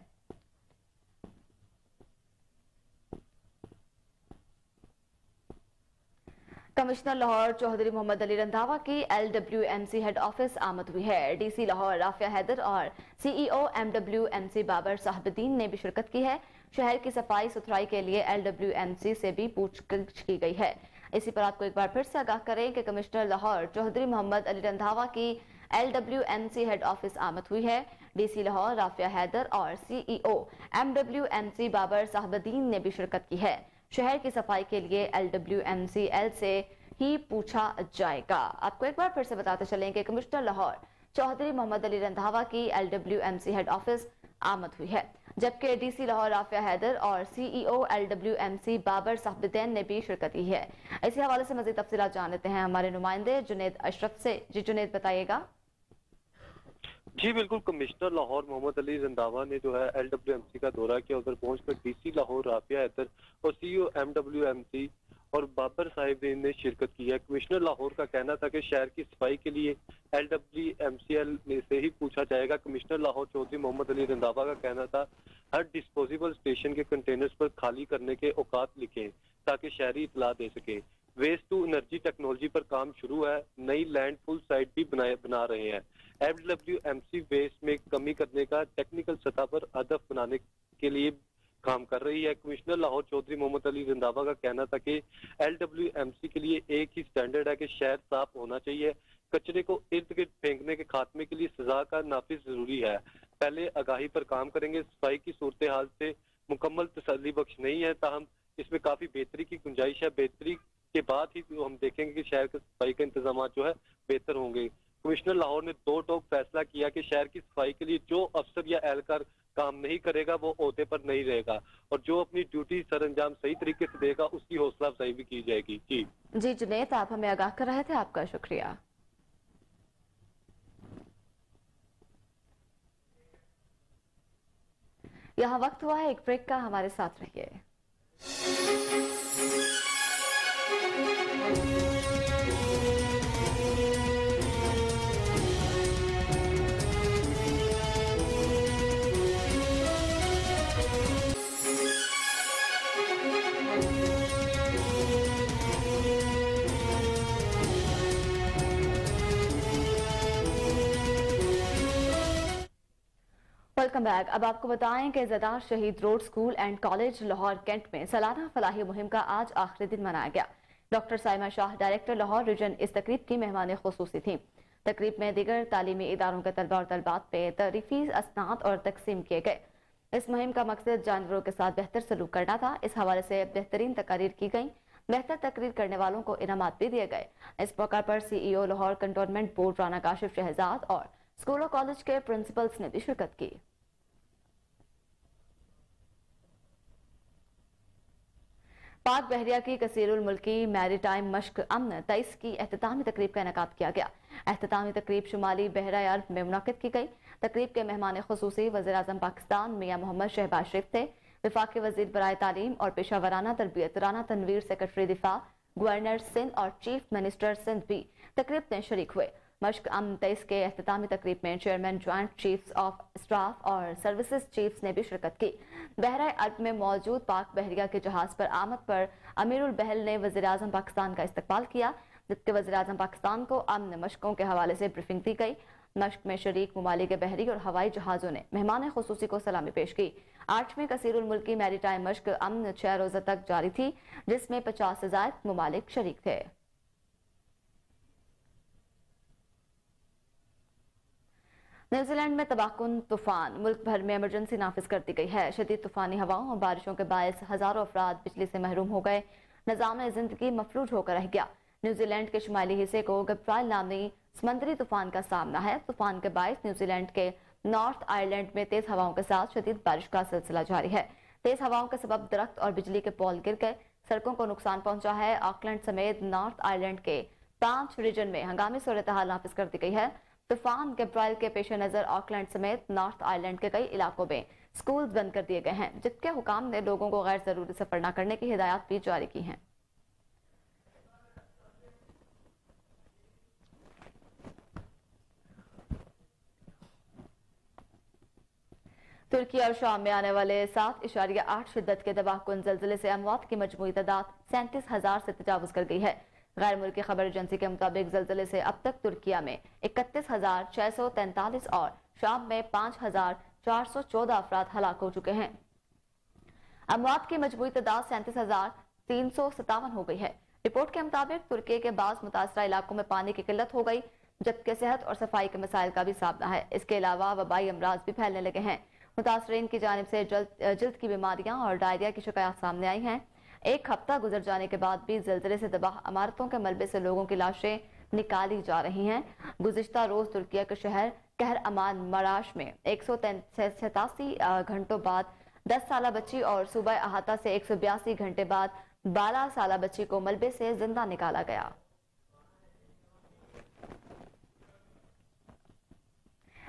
कमिश्नर लाहौर चौधरी मोहम्मद अली रंधावा की LWMC हेड ऑफिस आमद हुई है। डीसी लाहौर राफिया हैदर और CEO MWMC बाबर साहबुद्दीन ने भी शिरकत की है। शहर की सफाई सुथराई के लिए LWMC से भी पूछताछ की गई है। इसी पर आपको एक बार फिर से आगाह करें कि कमिश्नर लाहौर चौधरी मोहम्मद अली रंधावा की LWMC हेड ऑफिस आमद हुई है। डीसी लाहौर राफिया हैदर और CEO MWMC बाबर साहबुद्दीन ने भी शिरकत की है। शहर की सफाई के लिए LWMCL से ही पूछा जाएगा। आपको एक बार फिर से बताते चलें कि कमिश्नर लाहौर चौधरी मोहम्मद अली रंधावा की LWMC हेड ऑफिस आमद हुई है, जबकि डीसी लाहौर राफिया हैदर और CEO LWMC बाबर साहबुद्दीन ने भी शिरकत की है। इसी हवाले से मजीद तफसीलात जान लेते हैं हमारे नुमाइंदे जुनेद अशरफ से। जी जुनेद, बताइएगा। जी बिल्कुल, कमिश्नर लाहौर मोहम्मद अली रंधावा ने जो है LWMC का दौरा किया। उधर पहुंचकर डीसी लाहौर राफिया हैदर और CEO MWMC और बाबर साहिबीन ने शिरकत की है। कमिश्नर लाहौर का कहना था कि शहर की सफाई के लिए LWMCL में से ही पूछा जाएगा। कमिश्नर लाहौर चौधरी मोहम्मद अली रंधावा का कहना था हर डिस्पोजेबल स्टेशन के कंटेनर्स पर खाली करने के औकात लिखें ताकि शहरी इतला दे सके। वेस्ट टू एनर्जी टेक्नोलॉजी पर काम शुरू है। नई लैंडफुल साइट भी बना रहे हैं। LWMC वेस्ट में कमी करने का टेक्निकल सतह पर हदफ बनाने के लिए काम कर रही है। कमिश्नर लाहौर चौधरी मोहम्मद अली रंधावा का कहना था कि LWMC के लिए एक ही स्टैंडर्ड है कि शहर साफ होना चाहिए। कचरे को इर्द गिर्द फेंकने के खात्मे के लिए सजा का नाफिज जरूरी है। पहले आगाही पर काम करेंगे। सफाई की सूरत हाल से मुकम्मल तसल्ली बख्श नहीं है, ताहम इसमें काफी बेहतरी की गुंजाइश है। बेहतरी के बाद ही हम देखेंगे कि शहर के सफाई के इंतजाम जो है बेहतर होंगे। कमिश्नर लाहौर ने दो टोक फैसला किया कि शहर की सफाई के लिए जो अफसर या एहलकार काम नहीं करेगा वो ओहदे पर नहीं रहेगा और जो अपनी ड्यूटी सर अंजाम सही तरीके से देगा उसकी हौसला अफजाई भी की जाएगी। जी जुनेद, आप हमें आगाह कर रहे थे, आपका शुक्रिया। यहाँ वक्त हुआ है एक ब्रेक का, हमारे साथ रहिए। Welcome back. अब आपको बताएं कि Zarrar Shaheed road school and college Lahore cantt में सालाना फलाही मुहिम का आज आखिरी दिन मनाया गया। Doctor Saima Shah director Lahore region इस तकरीब की मेहमान खुसूसी थी। तकरीब में दीगर तालीमी इदारों के तलबा और तलबात पे तरीफी असनाद और तकसीम किए गए। इस मुहिम का मकसद जानवरों के साथ बेहतर सलूक करना था। इस हवाले से बेहतरीन तकारीर की गई। बेहतर तकरीर करने वालों को इनामात भी दिए गए। इस मौका पर CEO Lahore cantonment board Rana Kashif Shahzad और स्कूल और कॉलेज के प्रिंसिपल्स ने भी शिरकत की। पाक बहरिया की कसीरुल मुल्की मैरीटाइम मश्क अमन 23 की एहततामी तकरीब का इनेकाद किया गया। एहततामी तकरीब शुमाली बहरा अरब में मुनक्किद की गई। तकरीब के मेहमान खुसूसी वज़ीर आज़म पाकिस्तान मियां मोहम्मद शहबाज शरीफ थे। वफाकी वज़ीर बराए तालीम और पेशा वराना तरबियत राना तनवीर सेक्रेटरी दिफा गवर्नर सिंध और चीफ मिनिस्टर सिंध भी तकरीब में शरीक हुए। मश्क अमन 23 के एहततामी तकरीब में chairman joint chiefs of staff और सर्विसेज चीफ्स ने भी शिरकत की। बहरा अरब में मौजूद पाक बहरिया के जहाज पर आमद पर अमीरुल बहल ने वज़ीर आज़म पाकिस्तान का इस्तकबाल किया, जबकि वज़ीर आज़म पाकिस्तान को अमन मशकों के हवाले से ब्रीफिंग दी गई। मश्क में शरीक ममालिक बहरी और हवाई जहाजों ने मेहमान खुसूसी को सलामी पेश की। 8वीं कसीरुल मुल्की मैरीटाइम मश्क अमन 6 रोज़ा तक जारी थी, जिसमें 50 से ज़ायद ममालिक शरीक थे। न्यूजीलैंड में तबाहकुन तूफान, मुल्क भर में इमरजेंसी नाफिज कर दी गई है। शदीद तूफानी हवाओं और बारिशों के बायस हजारों अफराद बिजली से महरूम हो गए। निज़ाम जिंदगी मफलूज होकर रह गया। न्यूजीलैंड के शुमाली हिस्से को गब्राइल नामी समंदरी तूफान का सामना है। तूफान के बायस न्यूजीलैंड के नॉर्थ आयरलैंड में तेज हवाओं के साथ शदीद बारिश का सिलसिला जारी है। तेज हवाओं के सबब दरख्त और बिजली के पोल गिर गए, सड़कों को नुकसान पहुंचा है। ऑकलैंड समेत नॉर्थ आयरलैंड के 5 रीजन में हंगामी सूरत हाल नाफिज कर दी गई है। तूफान गैब्रिएल के पेश नजर ऑकलैंड समेत नॉर्थ आयरलैंड के कई इलाकों में स्कूल बंद कर दिए गए हैं, जबकि हुकाम ने लोगों को गैर जरूरी सफर न करने की हिदायत भी जारी की हैं। तुर्की और शाम में आने वाले 7.8 शिद्दत के तबाहकुन जल्जले से अमवात की मजमूई तादाद 37,000 से तजावुज कर गई है। गैर मुल्की खबर एजेंसी के मुताबिक जल्जले से अब तक तुर्किया में 31,643 और शाम में 5,414 अफराद हलाक हो चुके हैं। अमवात की मजमूई तादाद 37,357 हो गई है। रिपोर्ट के मुताबिक तुर्की के बाज़ मुतासरा इलाकों में पानी की किल्लत हो गई, जबकि सेहत और सफाई के मसाइल का भी सामना है। इसके अलावा वबाई अमराज भी फैलने लगे हैं। मुतासरीन की जानिब से जल्द की बीमारियां और डायरिया की शिकायत सामने आई हैं। एक हफ्ता गुजर जाने के बाद भी जल्जले से तबाह इमारतों के मलबे से लोगों की लाशें निकाली जा रही हैं। गुज़िश्ता रोज तुर्किया के शहर कहर अमान मराश में 187 घंटों बाद 10 साला बच्ची और सूबा अहाता से 182 घंटे बाद 12 साला बच्ची को मलबे से जिंदा निकाला गया।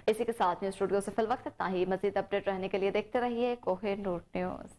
इसी के साथ न्यूज स्टूडियो से फिल वक्त इतना ही। मजीद अपडेट रहने के लिए देखते रहिए कोहिनूर न्यूज।